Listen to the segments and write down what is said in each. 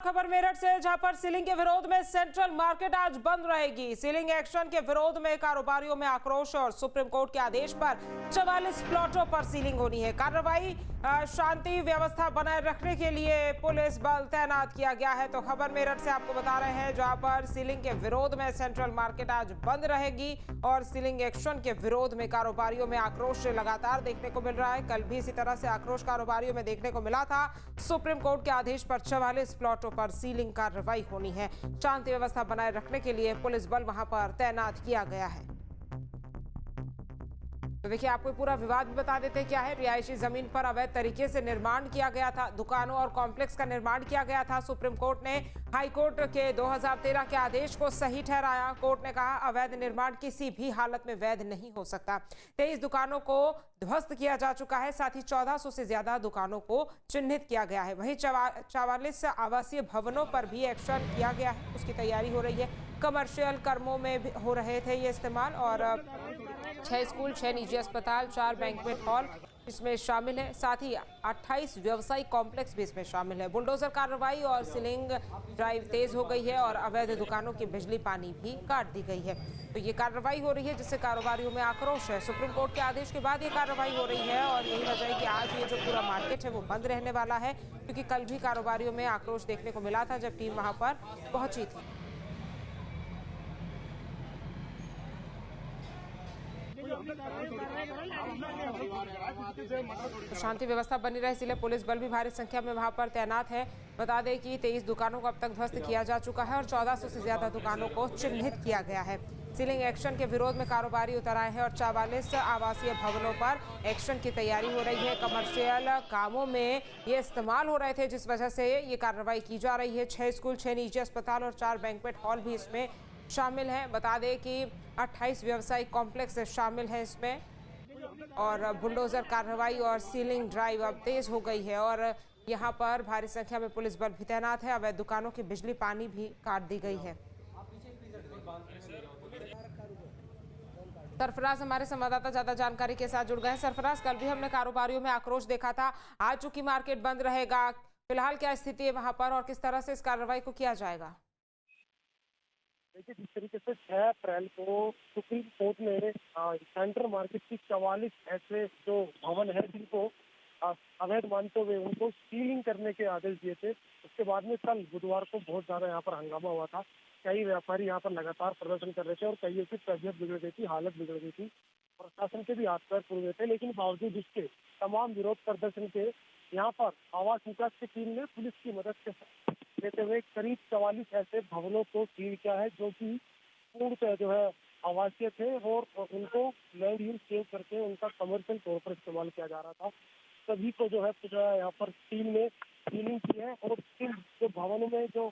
खबर मेरठ से, जहां पर सीलिंग के विरोध में सेंट्रल मार्केट आज बंद रहेगी। सीलिंग एक्शन के विरोध में कारोबारियों में आक्रोश और सुप्रीम कोर्ट के आदेश पर 44 प्लॉटों पर सीलिंग होनी है। कार्रवाई शांति व्यवस्था बनाए रखने के लिए पुलिस बल तैनात किया गया है। तो खबर मेरठ से आपको बता रहे हैं, जहां पर सीलिंग के विरोध में सेंट्रल मार्केट आज बंद रहेगी और सीलिंग एक्शन के विरोध में कारोबारियों में आक्रोश लगातार देखने को मिल रहा है। कल भी इसी तरह से आक्रोश कारोबारियों में देखने को मिला था। सुप्रीम कोर्ट के आदेश पर 44 प्लॉटों पर सीलिंग कार्रवाई होनी है। शांति व्यवस्था बनाए रखने के लिए पुलिस बल वहां पर तैनात किया गया है। तो देखिए, आपको पूरा विवाद भी बता देते हैं क्या है। रिहायशी जमीन पर अवैध तरीके से निर्माण किया गया था, दुकानों और कॉम्प्लेक्स का निर्माण किया गया था। सुप्रीम कोर्ट ने हाई कोर्ट के 2013 के आदेश को सही ठहराया। कोर्ट ने कहा, अवैध निर्माण किसी भी हालत में वैध नहीं हो सकता। 23 दुकानों को ध्वस्त किया जा चुका है, साथ ही 1400 से ज्यादा दुकानों को चिन्हित किया गया है। वहीं 44 आवासीय भवनों पर भी एक्शन किया गया है, उसकी तैयारी हो रही है। कमर्शियल कर्मों में भी हो रहे थे ये इस्तेमाल, और 6 स्कूल, 6 निजी अस्पताल, 4 बैंक्वेट हॉल इसमें शामिल है। साथ ही 28 व्यवसायिक कॉम्प्लेक्स भी इसमें शामिल है। बुलडोजर कार्रवाई और सीलिंग ड्राइव तेज हो गई है और अवैध दुकानों की बिजली पानी भी काट दी गई है। तो ये कार्रवाई हो रही है, जिससे कारोबारियों में आक्रोश है। सुप्रीम कोर्ट के आदेश के बाद ये कार्रवाई हो रही है और यही वजह है कि आज ये जो पूरा मार्केट है वो बंद रहने वाला है, क्योंकि कल भी कारोबारियों में आक्रोश देखने को मिला था जब टीम वहां पर पहुंची थी। शांति व्यवस्था बनी रहे, इसलिए पुलिस बल भी भारी संख्या में वहां पर तैनात है। बता दें कि 23 दुकानों को अब तक ध्वस्त किया जा चुका है और 1400 से ज्यादा दुकानों को चिन्हित किया गया है। सीलिंग एक्शन के विरोध में कारोबारी उतर आए हैं और 44 आवासीय भवनों पर एक्शन की तैयारी हो रही है। कमर्शियल कामों में ये इस्तेमाल हो रहे थे, जिस वजह से ये कार्रवाई की जा रही है। 6 स्कूल, 6 निजी अस्पताल और 4 बैंक्वेट हॉल भी इसमें शामिल हैं। बता दें कि 28 व्यवसायिक कॉम्प्लेक्स शामिल हैं इसमें, और बुलडोजर कार्रवाई और सीलिंग ड्राइव अब तेज हो गई है और यहाँ पर भारी संख्या में पुलिस बल भी तैनात है। अवैध दुकानों की बिजली पानी भी काट दी गई है। सरफराज हमारे संवाददाता ज्यादा जानकारी के साथ जुड़ गए हैं। सरफराज, कल भी हमने कारोबारियों में आक्रोश देखा था, आज चूंकि मार्केट बंद रहेगा, फिलहाल क्या स्थिति है वहां पर और किस तरह से इस कार्रवाई को किया जाएगा? देखिए, जिस तरीके से 6 अप्रैल को सुप्रीम कोर्ट ने सेंट्रल मार्केट की 44 ऐसे जो भवन है जिनको अवैध मानते हुए उनको सीलिंग करने के आदेश दिए थे, उसके बाद में कल बुधवार को बहुत ज्यादा यहाँ पर हंगामा हुआ था। कई व्यापारी यहाँ पर लगातार प्रदर्शन कर रहे थे और कईयों की तबीयत बिगड़ गई थी, हालत बिगड़ गई थी। प्रशासन के भी हाथ पैर फूल गए थे, लेकिन बावजूद इसके तमाम विरोध प्रदर्शन के यहाँ पर आवास विकास की टीम ने पुलिस की मदद से देते हुए करीब 44 ऐसे भवनों को सील किया है, जो कि पूर्णतः जो है आवासीय थे और उनको लैंड यूज सेव करके उनका कमर्शियल तौर पर इस्तेमाल किया जा रहा था। सभी को जो है यहाँ पर टीम ने सीलिंग की है और इन जो भवनों में जो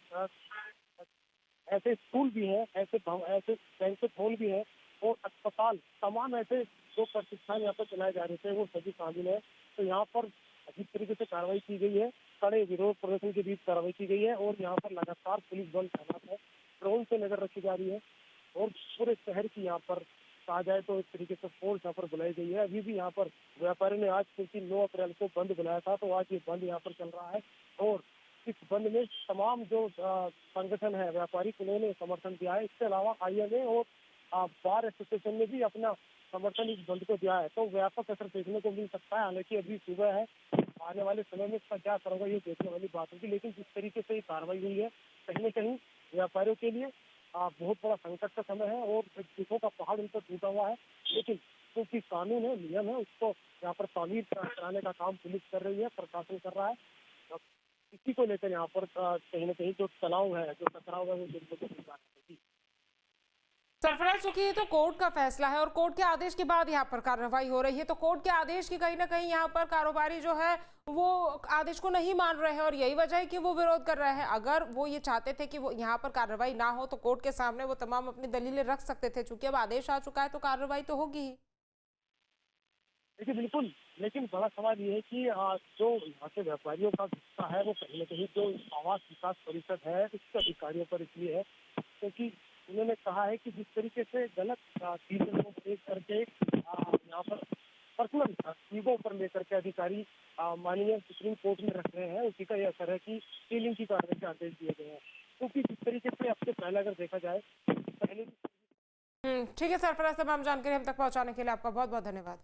ऐसे स्कूल भी हैं, ऐसे बैंक्वेट हॉल भी है और अस्पताल, तमाम ऐसे जो प्रतिष्ठान यहाँ पर चलाए जा रहे थे वो सभी शामिल है। तो यहाँ पर जिस तरीके से कार्रवाई की गई है, कड़े विरोध प्रदर्शन के बीच कार्रवाई की गई है और यहाँ पर लगातार पुलिस बल तैनात है, ड्रोन से नजर रखी जा रही है और पूरे शहर की यहाँ पर कहा जाए तो इस तरीके से फोर्स यहाँ पर बुलाई गई है। अभी भी यहाँ पर व्यापारी ने आज, क्योंकि 9 अप्रैल को बंद बुलाया था, तो आज ये बंद यहाँ पर चल रहा है और इस बंद में तमाम जो संगठन है व्यापारी, उन्होंने समर्थन दिया है। इसके अलावा IMA और बार एसोसिएशन ने भी अपना समर्थन इस बंद को दिया है। तो व्यापक असर देखने को मिल सकता है। हालांकि अभी सुबह है, आने वाले समय में इसका क्या असर होगा ये देखने वाली बात होगी, लेकिन जिस तरीके से ये कार्रवाई हुई है, कहीं न कहीं व्यापारियों के लिए बहुत बड़ा संकट का समय है और दुखों का पहाड़ उन पर टूटा हुआ है। लेकिन क्योंकि कानून है, नियम है, उसको यहाँ पर तामीर कराने का काम पुलिस कर रही है, प्रशासन कर रहा है। इसी को लेकर यहाँ पर कहीं न कहीं जो तनाव है, जो टकराव है, वो देखने को मिल रहा है। सरफराज, चूंकि ये तो कोर्ट का फैसला है और कोर्ट के आदेश के बाद यहाँ पर कार्रवाई हो रही है, तो कोर्ट के आदेश की कहीं ना कहीं यहाँ पर कारोबारी जो है वो आदेश को नहीं मान रहे हैं और यही वजह है कि वो विरोध कर रहे हैं। अगर वो ये चाहते थे कि वो यहाँ पर कार्रवाई ना हो तो कोर्ट के सामने वो तमाम अपनी दलीलें रख सकते थे। चूंकि अब आदेश आ चुका है तो कार्रवाई तो होगी ही। देखिए, बिल्कुल, लेकिन बड़ा सवाल ये है कि जो यहाँ के व्यापारियों का गुस्सा है वो कहीं न कहीं जो आवास विकास परिषद है उसके अधिकारियों पर इसलिए है क्योंकि उन्होंने कहा है कि जिस तरीके से गलत चीजों को पेश करके यहाँ पर पर्सनल ईगो पर लेकर के अधिकारी माननीय सुप्रीम कोर्ट में रख रहे हैं, उसी का यह असर है कि सीलिंग की कार्रवाई के आदेश दिए गए हैं। क्योंकि जिस तरीके से अब से पहले अगर देखा जाए, पहले ठीक है सरफराज, तमाम जानकारी हम तक पहुंचाने के लिए आपका बहुत बहुत धन्यवाद।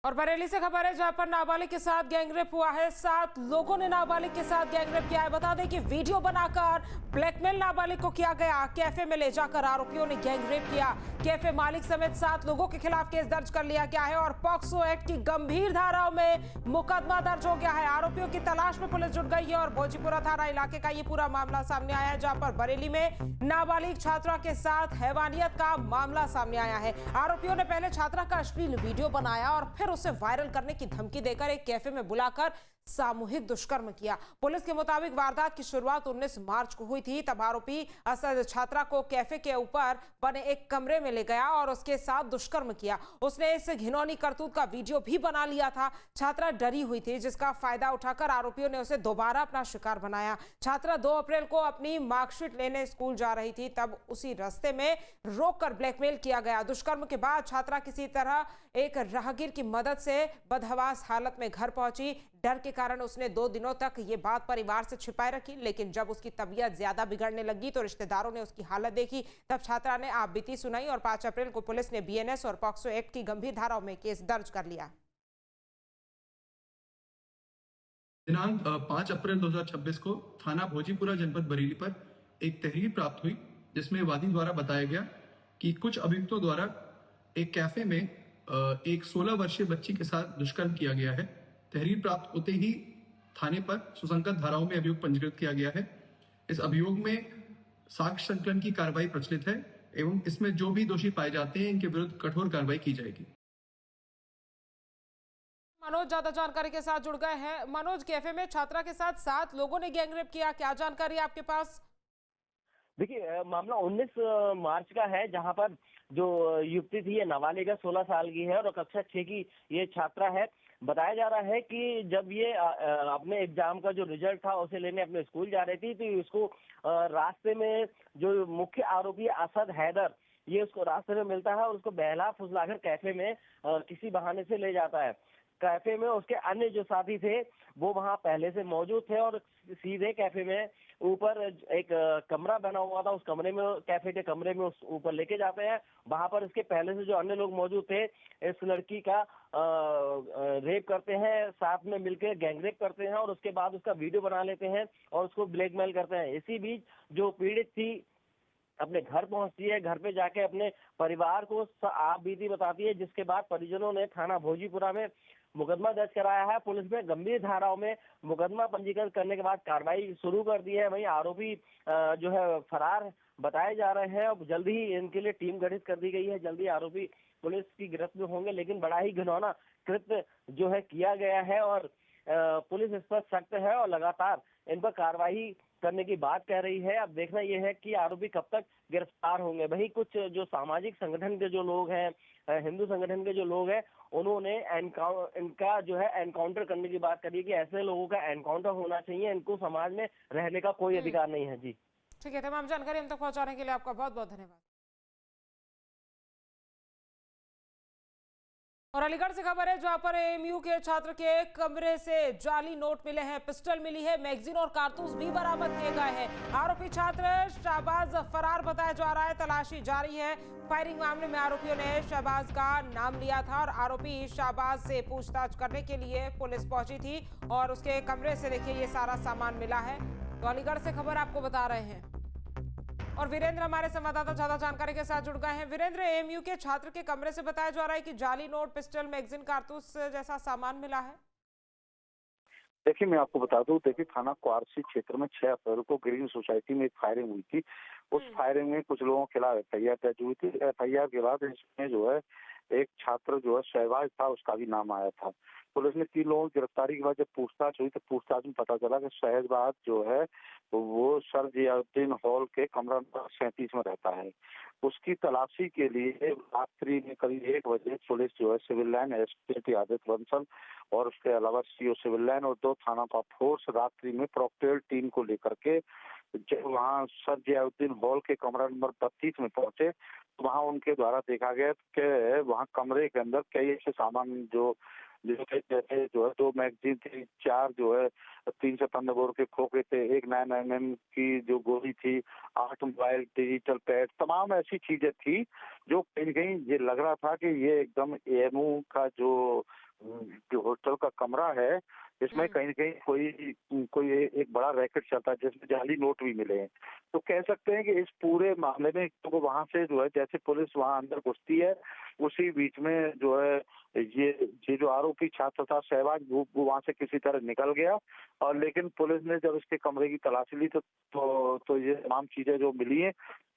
और बरेली से खबर है जहां पर नाबालिग के साथ गैंगरेप हुआ है। 7 लोगों ने नाबालिग के साथ गैंगरेप किया है। बता दें कि वीडियो बनाकर ब्लैकमेल नाबालिग को किया गया। कैफे में ले जाकर आरोपियों ने गैंगरेप किया। कैफे मालिक समेत 7 लोगों के खिलाफ केस दर्ज कर लिया गया है और पॉक्सो एक्ट की गंभीर धाराओं में मुकदमा दर्ज हो गया है। आरोपियों की तलाश में पुलिस जुट गई है और भोजीपुरा थाना इलाके का ये पूरा मामला सामने आया है, जहां पर बरेली में नाबालिग छात्रा के साथ हैवानियत का मामला सामने आया है। आरोपियों ने पहले छात्रा का अश्लील वीडियो बनाया और फिर उसे वायरल करने की धमकी देकर एक कैफे में बुलाकर सामूहिक दुष्कर्म किया। पुलिस के मुताबिक वारदात की शुरुआत 19 मार्च को हुई थी। तब आरोपी असद छात्रा को कैफे के ऊपर बने एक कमरे में ले गया और उसके साथ दुष्कर्म किया। उसने इस घिनौनी करतूत का वीडियो भी बना लिया था। छात्रा डरी हुई थी, जिसका फायदा उठाकर आरोपियों ने उसे दोबारा अपना शिकार बनाया। छात्रा 2 अप्रैल को अपनी मार्कशीट लेने स्कूल जा रही थी, तब उसी रास्ते में रोककर ब्लैकमेल किया गया। दुष्कर्म के बाद छात्रा किसी तरह एक राहगीर की मदद से बदहवास हालत में घर पहुंची। डर के कारण उसने 2 दिनों तक ये बात परिवार से छिपाए रखी, लेकिन जब उसकी तबीयत ज्यादा बिगड़ने लगी तो रिश्तेदारों ने उसकी हालत देखी। तब छात्रा ने आप बीती सुनाई और 5 अप्रैल को पुलिस ने बीएनएस और पॉक्सो एक्ट की गंभीर धाराओं में केस दर्ज कर लिया। दिनांक 5 अप्रैल 2026 को थाना भोजीपुरा जनपद बरेली पर एक तहरीर प्राप्त हुई, जिसमें वादी द्वारा बताया गया कि कुछ अभियुक्तों द्वारा एक कैफे में एक 16 वर्षीय बच्ची के साथ दुष्कर्म किया गया है। तहरीर प्राप्त होते ही थाने पर सुसंगत धाराओं में अभियोग पंजीकृत किया गया है। इस अभियोग में साक्ष्य संकलन की कार्रवाई प्रचलित है एवं इसमें जो भी दोषी पाए जाते हैं इनके विरुद्ध कठोर कार्रवाई की जाएगी। मनोज ज्यादा जानकारी के साथ जुड़ गए हैं। मनोज, कैफे में छात्रा के साथ 7 लोगों ने गैंगरेप किया, क्या जानकारी है आपके पास? देखिए, मामला 19 मार्च का है, जहां पर जो युवती थी ये नाबालिग है, 16 साल की है और कक्षा 6 की ये छात्रा है। बताया जा रहा है कि जब ये अपने एग्जाम का जो रिजल्ट था उसे लेने अपने स्कूल जा रही थी, तो इसको रास्ते में जो मुख्य आरोपी असद हैदर, ये उसको रास्ते में मिलता है और उसको बहला फुसलाकर कैफे में किसी बहाने से ले जाता है। कैफे में उसके अन्य जो साथी थे वो वहां पहले से मौजूद थे और सीधे कैफे में ऊपर एक कमरा बना हुआ था, उस कमरे में, कैफे के कमरे में उस ऊपर लेके जाते हैं। वहां पर इसके पहले से जो अन्य लोग मौजूद थे इस लड़की का रेप करते हैं, साथ में मिलकर गैंगरेप करते हैं और उसके बाद उसका वीडियो बना लेते हैं और उसको ब्लैकमेल करते हैं। इसी बीच जो पीड़ित थी अपने घर पहुंचती है, घर पे जाके अपने परिवार को आप बीती बताती है, जिसके बाद परिजनों ने थाना भोजीपुरा में मुकदमा दर्ज कराया है। पुलिस ने गंभीर धाराओं में मुकदमा पंजीकृत करने के बाद कार्रवाई शुरू कर दी है। वहीं आरोपी जो है फरार बताए जा रहे हैं। अब जल्दी ही इनके लिए टीम गठित कर दी गई है, जल्दी आरोपी पुलिस की गिरफ्त में होंगे। लेकिन बड़ा ही घिनौना कृत्य जो है किया गया है और पुलिस इस पर सख्त है और लगातार इन पर कार्रवाई करने की बात कह रही है। अब देखना यह है कि आरोपी कब तक गिरफ्तार होंगे। वहीं कुछ जो सामाजिक संगठन के जो लोग हैं, हिंदू संगठन के जो लोग हैं, उन्होंने इनका जो है एनकाउंटर करने की बात करी कि ऐसे लोगों का एनकाउंटर होना चाहिए, इनको समाज में रहने का कोई अधिकार नहीं है। जी ठीक है, तमाम जानकारी हम तक पहुंचाने के लिए आपका बहुत बहुत धन्यवाद। और अलीगढ़ से खबर है जहां पर एएमयू के छात्र के कमरे से जाली नोट मिले हैं, पिस्टल मिली है, मैगजीन और कारतूस भी बरामद किए गए हैं। आरोपी छात्र शहबाज फरार बताया जा रहा है, तलाशी जारी है। फायरिंग मामले में आरोपियों ने शहबाज का नाम लिया था और आरोपी शहबाज से पूछताछ करने के लिए पुलिस पहुंची थी और उसके कमरे से देखिए ये सारा सामान मिला है। तो अलीगढ़ से खबर आपको बता रहे हैं। और वीरेंद्र हमारे संवाददाता ज्यादा जानकारी के साथ जुड़ गए हैं। वीरेंद्र, एएमयू के छात्र के कमरे से बताया जा रहा है कि जाली नोट, पिस्टल, मैगजीन, कारतूस जैसा सामान मिला है। देखिए, मैं आपको बता दूं, देखिए थाना क्वारसी क्षेत्र में 6 अप्रैल को ग्रीन सोसाइटी में एक फायरिंग हुई थी। उस फायरिंग में कुछ लोगों के खिलाफ एफआईआर दर्ज हुई थी। एफआईआर के बाद इसमें जो है एक छात्र जो है शहबाज था, उसका भी नाम आया था। पुलिस ने 3 लोगों की गिरफ्तारी के बाद जब पूछताछ हुई तो पूछताछ में पता चला कि शहबाज जो है वो सर जियाउद्दीन हॉल के कमरा नंबर 37 में रहता है। उसकी तलाशी के लिए रात्रि में करीब 1 बजे पुलिस जो है civil line SP Aditya Bansal और उसके अलावा सीओ सिविल लाइन और 2 थाना का फोर्स रात्रि में प्रॉक्टेल टीम को लेकर के जब वहाँ सर जियाउद्दीन हॉल के कमरा नंबर 32 में पहुंचे तो वहाँ उनके द्वारा देखा गया कि वहाँ कमरे के अंदर कई ऐसे सामान जैसे जो है 2 मैगजीन थी, 4 जो है 356 बोर के खोखे थे, 1 9mm की जो गोली थी, 8 मोबाइल, डिजिटल पैड, तमाम ऐसी चीजें थी जो कहीं न कहीं ये लग रहा था कि ये एकदम एएमयू का जो होटल का कमरा है इसमें कहीं न कहीं कोई एक बड़ा रैकेट चलता है जिसमें जाली नोट भी मिले हैं। तो कह सकते हैं कि इस पूरे मामले में तो वहां से जो है जैसे पुलिस वहां अंदर घुसती है उसी बीच में जो है ये जो आरोपी छात्र था सहवाग वो वहां से किसी तरह निकल गया और लेकिन पुलिस ने जब इसके कमरे की तलाशी ली तो ये तमाम चीजें जो मिली हैं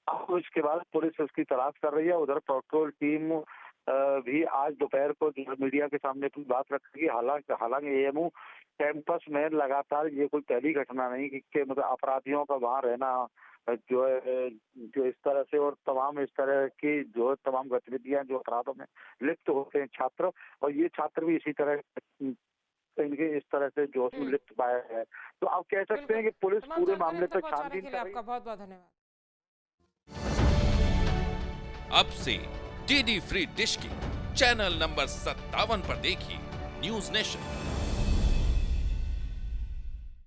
अब इसके बाद पुलिस उसकी तलाश कर रही है। उधर पेट्रोल टीम भी आज दोपहर को जो मीडिया के सामने अपनी बात रखेगी। हालांकि एएमयू कैंपस में लगातार ये कोई पहली घटना नहीं कि मतलब अपराधियों का वहां रहना जो है जो इस तरह से और तमाम इस तरह की जो तमाम गतिविधियां जो अपराधों में लिप्त होते हैं छात्र और ये छात्र भी इसी तरह इनके इस तरह से जो उसमें लिप्त पाया है। तो आप कह सकते हैं कि पुलिस पूरे मामले पर छानबीन कर रही है। आपका बहुत बहुत धन्यवाद। अब से डीडी फ्री डिश की चैनल नंबर 57 पर देखिए न्यूज नेशन।